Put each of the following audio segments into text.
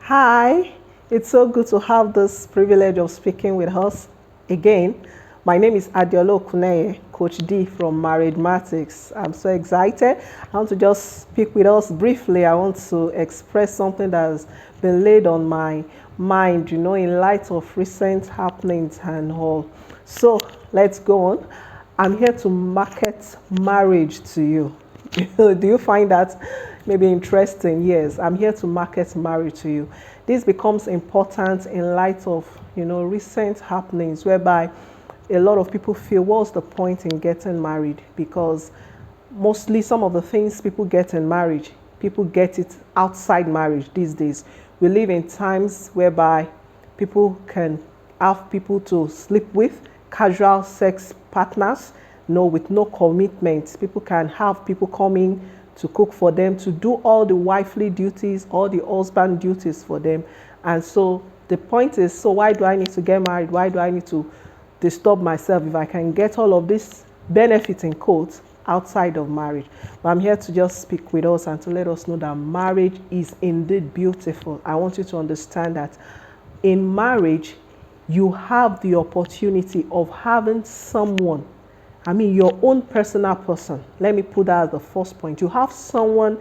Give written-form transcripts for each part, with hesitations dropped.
Hi, it's so good to have this privilege of speaking with us again. My name is Adiola Okuneye, Coach D from Marriage-Matics. I'm so excited. I want to just speak with us briefly. I want to express something that has been laid on my mind, in light of recent happenings and all. So let's go on. I'm here to market marriage to you. Do you find that maybe interesting? Yes, I'm here to market marriage to you. This becomes important in light of recent happenings whereby a lot of people feel, what's the point in getting married? Because mostly some of the things people get in marriage, people get it outside marriage these days. We live in times whereby people can have people to sleep with, casual sex partners, with no commitment. People can have people coming to cook for them, to do all the wifely duties, all the husband duties for them. And so the point is, so why do I need to get married? Why do I need to disturb myself if I can get all of this benefit in quotes outside of marriage? But I'm here to just speak with us and to let us know that marriage is indeed beautiful. I want you to understand that in marriage, you have the opportunity of having someone, your own personal person. Let me put that as the first point. You have someone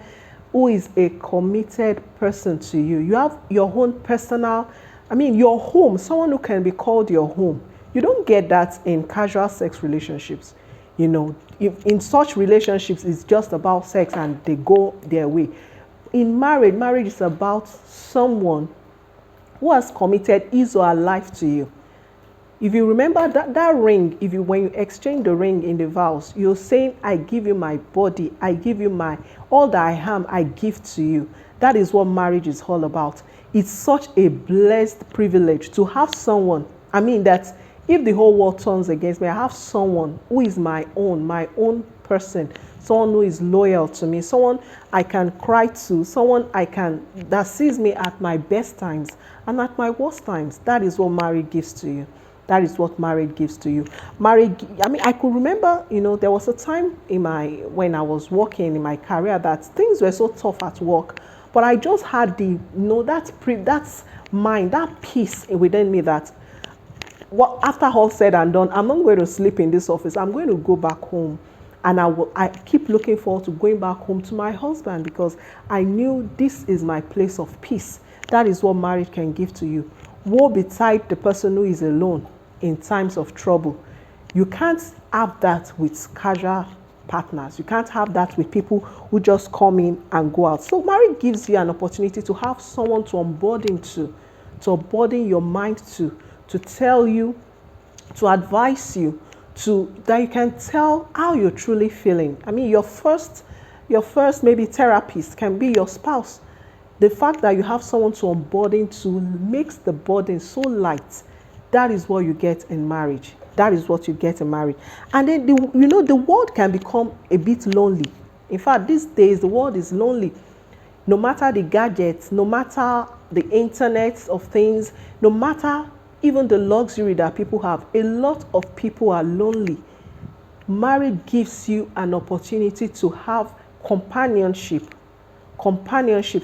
who is a committed person to you. You have your own personal, your home, someone who can be called your home. You don't get that in casual sex relationships. If in such relationships, it's just about sex and they go their way. In marriage is about someone who has committed his or her life to you. If you remember that ring, when you exchange the ring in the vows, you're saying, I give you my body, I give you all that I am, I give to you. That is what marriage is all about. It's such a blessed privilege to have someone, that if the whole world turns against me, I have someone who is my own person, someone who is loyal to me, someone I can cry to, someone that sees me at my best times and at my worst times. That is what marriage gives to you. That is what marriage gives to you. I could remember, there was a time when I was working in my career that things were so tough at work, but I just had that mind, that peace within me that after all said and done, I'm not going to sleep in this office. I'm going to go back home. And I keep looking forward to going back home to my husband because I knew this is my place of peace. That is what marriage can give to you. Woe betide the person who is alone in times of trouble. You can't have that with casual partners. You can't have that with people who just come in and go out. So marriage gives you an opportunity to have someone to unburden unburden your mind to tell you, to advise you, that you can tell how you're truly feeling. Your first maybe therapist can be your spouse. The fact that you have someone to unburden makes the burden so light. That is what you get in marriage. That is what you get in marriage. And then the world can become a bit lonely. In fact, these days the world is lonely. No matter the gadgets, no matter the internet of things, no matter even the luxury that people have, a lot of people are lonely. Marriage gives you an opportunity to have companionship,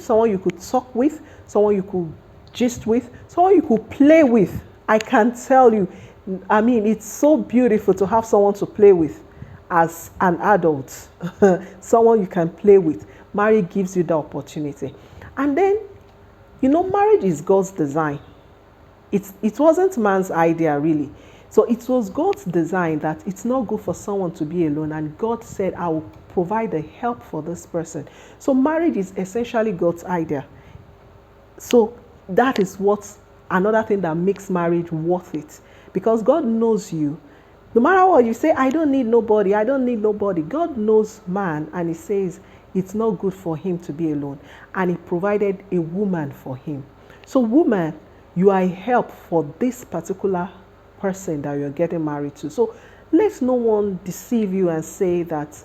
someone you could talk with, someone you could gist with, someone you could play with. I can tell you, it's so beautiful to have someone to play with as an adult, someone you can play with. Marriage gives you the opportunity. And then, marriage is God's design. It wasn't man's idea, really. So it was God's design that it's not good for someone to be alone. And God said, I will provide the help for this person. So marriage is essentially God's idea. So that is another thing that makes marriage worth it. Because God knows you. No matter what you say, I don't need nobody. God knows man, and he says it's not good for him to be alone. And he provided a woman for him. So woman, you are a help for this particular person that you're getting married to. So let no one deceive you and say that,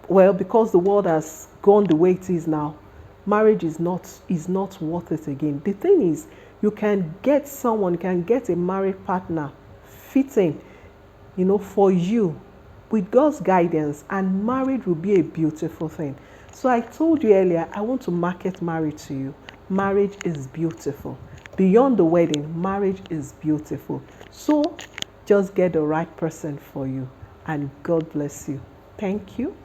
well, because the world has gone the way it is now, marriage is not worth it again. The thing is, you can get a married partner fitting, for you with God's guidance, and marriage will be a beautiful thing. So I told you earlier, I want to market marriage to you. marriage is beautiful. Beyond the wedding, marriage is beautiful. So just get the right person for you, and God bless you. Thank you.